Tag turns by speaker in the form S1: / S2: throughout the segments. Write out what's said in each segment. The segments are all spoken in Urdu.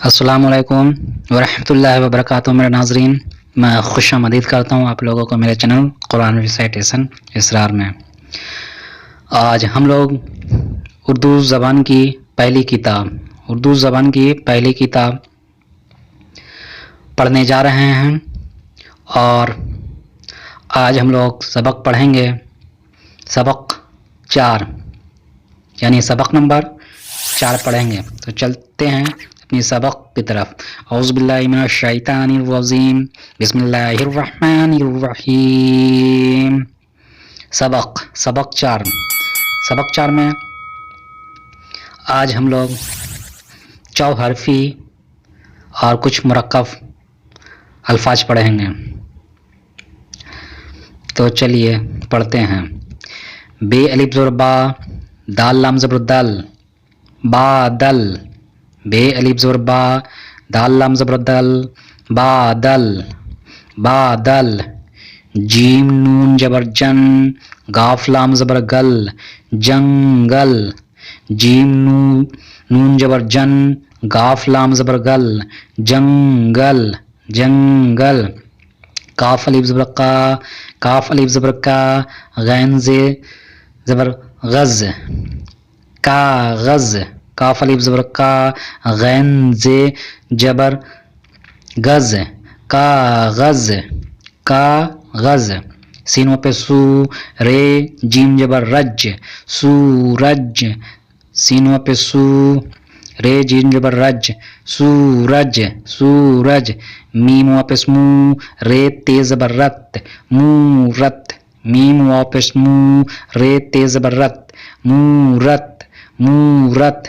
S1: السلام علیکم ورحمۃ اللہ وبرکاتہ میرے ناظرین، میں خوش آمدید کرتا ہوں آپ لوگوں کو میرے چینل قرآن ریسائٹیشن اسرار میں۔ آج ہم لوگ اردو زبان کی پہلی کتاب پڑھنے جا رہے ہیں، اور آج ہم لوگ سبق پڑھیں گے، سبق 4 یعنی سبق نمبر 4 پڑھیں گے۔ تو چلتے ہیں اپنی سبق کی طرف۔ اعوذ باللہ من الشیطان الرجیم، بسم اللہ الرحمن الرحیم۔ سبق 4 میں آج ہم لوگ چوحرفی اور کچھ مرکب الفاظ پڑھیں گے۔ تو چلیے پڑھتے ہیں۔ بے الف زبر با، دال لام زبر دل، بادل۔ بے الف زبر با، دال لام زبر دل، بادل بادل۔ جیم نون جبر جن، گاف لام زبر گل، جنگل۔ جیم نون جبر جن، گاف لام زبر گل، جنگل جنگل۔ کاف الف زبر کا، کاف الف زبر کا، غین زبر غز، کاغذ۔ کاف الف زبر کا، غین جبر غز، کاغذ کاغذ۔ سین پہ سو، رے جیم جبر رج، سورج۔ سین پہ سو، رے جیم جبر رج، سورج سورج۔ میم پہ اسمو، رے تیز زبر رت، مورت۔ میم پہ اسمو، رے تیز زبر رت، مورت مورت۔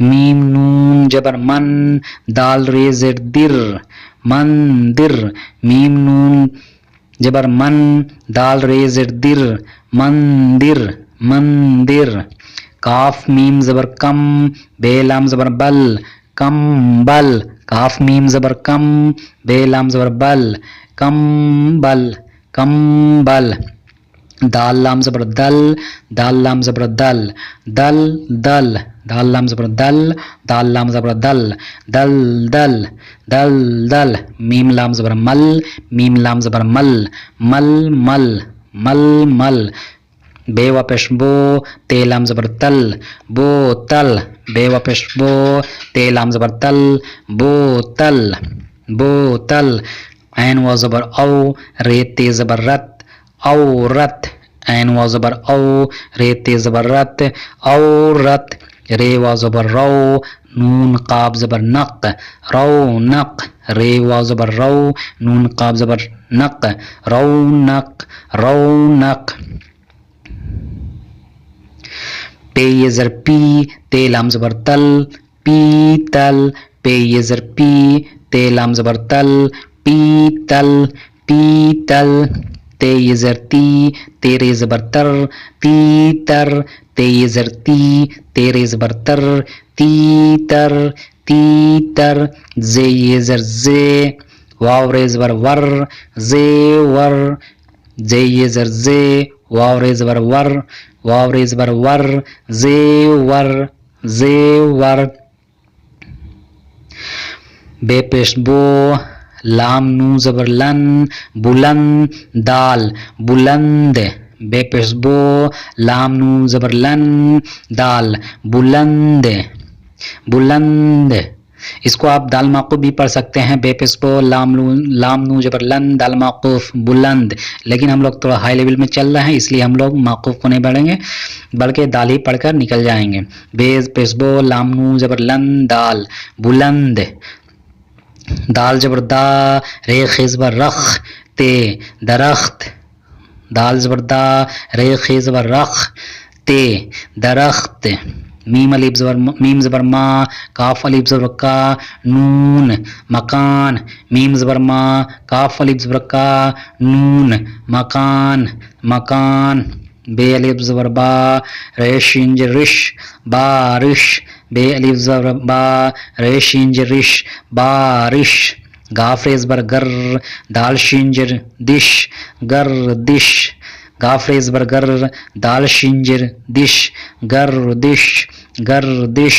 S1: میم نون جبر من، دال رے زر در، مندر۔ میم نون جبر من، دال رے زر در، مندر مندر۔ کاف میم زبر کم، بے لام زبر بل، کمبل۔ کاف میم زبر کم، بے لام زبر بل، کمبل کمبل۔ دال لام زبر دل، دال لام زبر دل، دل دل۔ دال لام زبر دل، دال لام زبر دل، دل دل دل دل۔ میم لام زبر مل، میم لام زبر مل، مل مل مل مل۔ بے و پیش بو، تے لام زبر تل، بوتل۔ بے و پیش بو، تے لام زبر تل، بوتل بوتل۔ عین و زبر او، رے تے زبر رت، عورت۔ عین و زبر او، رے تے زبر رت، عورت۔ رے و زبر رو، نون قاف زبر نق، رونق۔ رے و زبر رو، نون قاف زبر نق، رونق رونق۔ پے یہ زر پی، تے لام زبر تل، پیتل۔ پے یہ زر پی، تے لام زبر تل، پیتل پیتل۔ تے یہ زر تی، تیرے زبر تر، تیتر۔ تے یہ زر تی، تیرے زبر تر، تیتر تیتر۔ زے یہ زر زے، واو رے زبر ور، زیور۔ زے یہ زر زے، واو رے زبر ور، واو رے زبر ور، زیور زیور۔ بے پیش بو، لام نون زبر لن، بلند دال، بلند۔ بے پیش بو، لام نون زبر لن، دال، بلند بلند۔ اس کو آپ دال معقوف بھی پڑھ سکتے ہیں، بے پیش بو، لام نون زبر لن، دال معقوف، بلند۔ لیکن ہم لوگ تھوڑا ہائی لیول میں چل رہے ہیں، اس لیے ہم لوگ معقوف کو نہیں پڑھیں گے بلکہ دال ہی پڑھ کر نکل جائیں گے۔ بے پیش بو، لام نون زبر لن، دال، بلند۔ دال زبر دا، رے خیز زبر رخ، تے، درخت۔ دال زبر دا، رے خیز زبر رخ، تے، درخت۔ میم زبر ما، کاف الف زبر کا، نون، مکان۔ میم زبر ما، کاف الف زبر کا، نون، مکان مکان۔ بے الف زبر با، رے شین ج رش، بارش۔ بے الف زبر با، رے شین ج رش، بارش۔ گاف رے زبر گر، دال شین ج دش، گردش۔ گاف رے زبر گر، دال شین ج دش، گردش گردش۔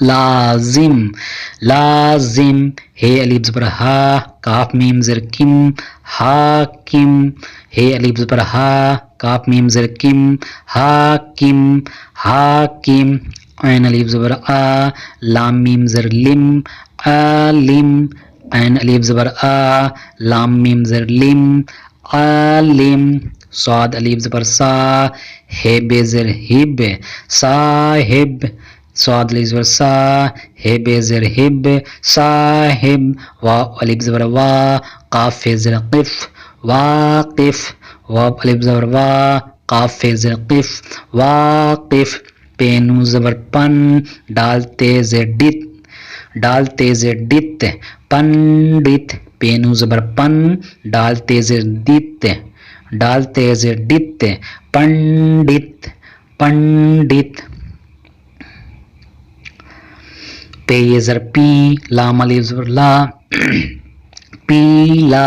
S1: لازم لازم ہے الف زبر ہا کاف میم زر کم حاکم ہے الف زبر ہا کاف میم زر کم حاکم حاکم عین الف زبر آ لام میم زر لم عالم عین الف زبر آ لام میم زر لم عالم صاد الف زبر سا ہے بے زر ہب صاحب صاد الف زبر سا ہے بے زر ہب صاحب واو الف زبر وا قاف فے زر قف واقف واو الف زبر وا قاف فے زر قف واقف پے نون زبر پن ڈال تیز ڈت ڈال تیز ڈت پنڈت پے نون زبر پن ڈال تیز دت ڈال تیز ڈت پنڈت پنڈت پے یہ زر پی لام الف زبر لا پیلا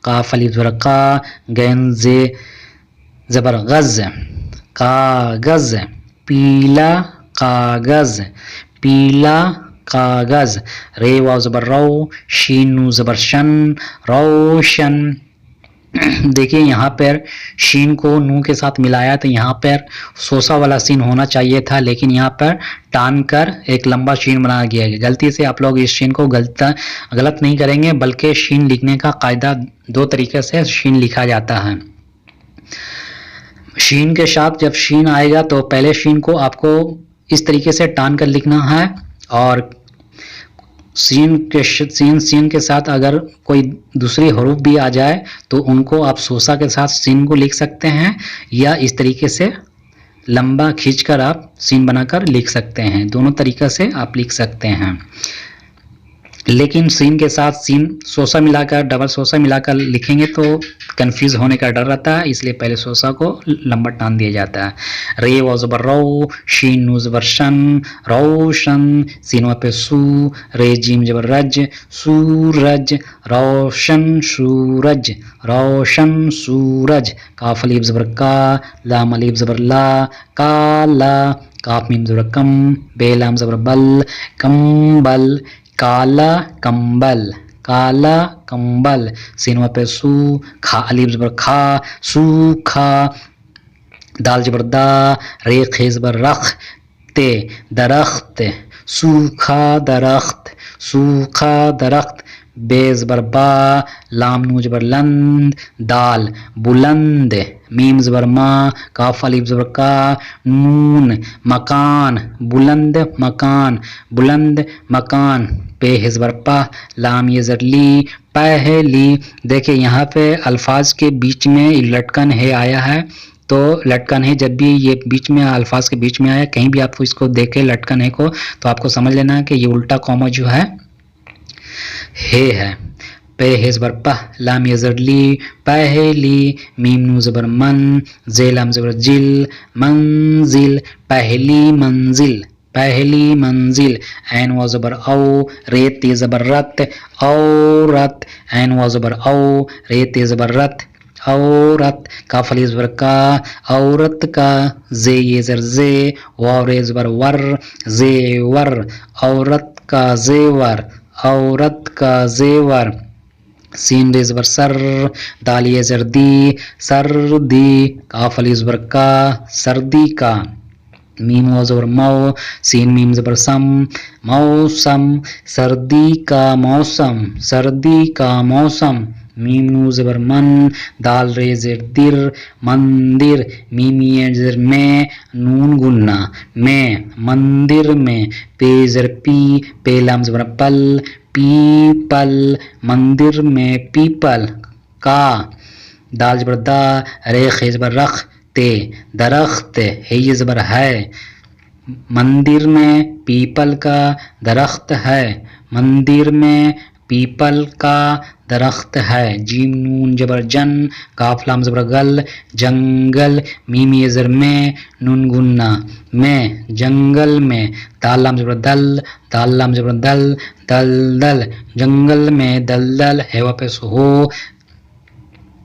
S1: قاف الف زبر قا غین زے زبر غز کاغذ پیلا کاغذ پیلا کاغذ رے واو زبر رو شین نون زبر شن روشن دیکھیے یہاں پر شین کو نون کے ساتھ ملایا تو یہاں پر سوسا والا سین ہونا چاہیے تھا لیکن یہاں پر ٹان کر ایک لمبا شین بنا گیا ہے. غلطی سے آپ لوگ اس شین کو غلط نہیں کریں گے بلکہ شین لکھنے کا قاعدہ دو طریقے سے شین لکھا جاتا ہے. شین کے ساتھ جب شین آئے گا تو پہلے شین کو آپ کو اس طریقے سے ٹان کر لکھنا ہے اور سین کے ساتھ اگر کوئی دوسری حروف بھی آ جائے تو ان کو آپ سوسا کے ساتھ سین کو لکھ سکتے ہیں یا اس طریقے سے لمبا کھینچ کر آپ سین بنا کر لکھ سکتے ہیں. دونوں طریقے سے آپ لکھ سکتے ہیں لیکن سین کے ساتھ سین سوسا ملا کر ڈبل سوسا ملا کر لکھیں گے تو کنفیوز ہونے کا ڈر رہتا ہے اس لیے پہلے سوسا کو لمبا ٹان دیا جاتا ہے. رے واو زبر رو شین نون زبر شن روشن سین واو پہ سو رے جیم زبر رج سورج روشن سورج روشن سورج کاف الف زبر کا لام الف زبر لا کالا کاف میم زبر کم بے لام زبر بل کمبل کالا کمبل کالا کمبل سینوا پہ سو کھا الف زبر کھا سوکھا دال زبر دا رے خے زبر رخ تے درخت سوکھا درخت سوکھا درخت بے زبر با لام نون زبر لند دال بلند میم زبر ما کاف الف زبر کا نون مکان بلند مکان بلند مکان پہ زبر پا لام یہ زر لی پہلی. دیکھیں یہاں پہ الفاظ کے بیچ میں لٹکن ہے آیا ہے تو لٹکن ہے جب بھی یہ بیچ میں الفاظ کے بیچ میں آیا کہیں بھی آپ اس کو دیکھیں لٹکن ہے کو تو آپ کو سمجھ لینا ہے کہ یہ الٹا کوما جو ہے پہ زبر پہ لام یہ زر لی پہلی میم نون زبر من زے لام زبر جل منزل پہلی منزل پہلی منزل عین واو زبر او رے تے زبر رت عورت عین واو زبر او رے تے زبر رت عورت کاف الف زبر کا عورت کا زے یہ زر زے واو رے زبر ور زیور عورت کا زیور عورت کا زیور سین رے زبر سر دال یہ زر دی سردی کاف الف زبر کا سردی کا میم واو زبر مو سین میم زبر سم موسم سردی کا موسم سردی کا موسم میم نون زبر من دال رے زر در مندر میم یہ زر میں نون گنا میں مندر میں پے زر پی پے لام زبر پل پیپل مندر میں پیپل کا دال زبر دا رے خے زبر رخ تے درخت ہے یہ زبر ہے مندر میں پیپل کا درخت ہے مندر میں پیپل کا درخت ہے. جیم نون زبر جن کاف لام زبر گل جنگل میم یہ زر میں نون گنا میں جنگل میں دال لام زبر دل دال لام زبر دل دل دل جنگل میں دل دل ہے واپس ہو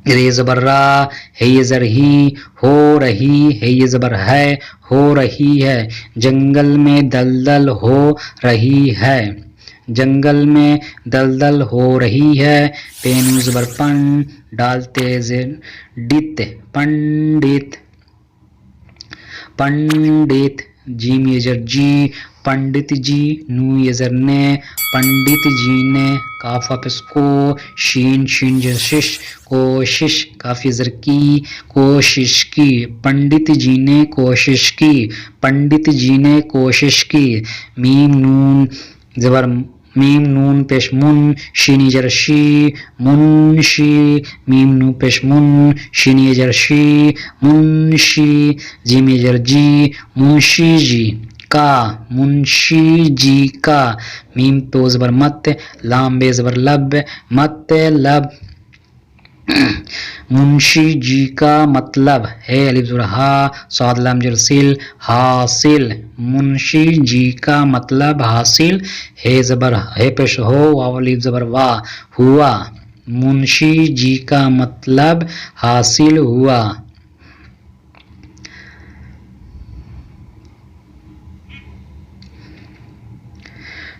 S1: یہ یہ زبر را ہے، یہ زر ہی، ہو رہی ہے، یہ زبر ہے، ہو رہی ہے، جنگل میں دلدل ہو رہی ہے، جنگل میں دلدل ہو رہی ہے، پینو زبر پن، ڈالتے زر ڈت، پنڈت، پنڈت، جیم یہ زر جی، پنڈت جی، نو یہ زر نے، پنڈت جی نے، کاف واپس کو، شین شین جر شش، کوشش، کافی زر کی، کوشش کی، پنڈت جی نے کوشش کی، پنڈت جی نے کوشش کی، میم نون زبر میم نون پیش من، شینی جر شی، منشی، میم نون پیش من، شینی جر شی، منشی، جیم جر جی، منشی جی، کا، منشی جی کا، میم تو زبر مت، لام بے زبر لب، مت لب، منشی جی کا مطلب ہے، الف زبر ہا، صاد لام زر سل، حاصل، منشی جی کا مطلب حاصل، ہے زبر ہے پیش ہو، واو الف زبر وا، ہوا، منشی جی کا مطلب حاصل ہوا۔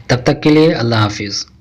S1: تب تک کے لیے اللہ حافظ۔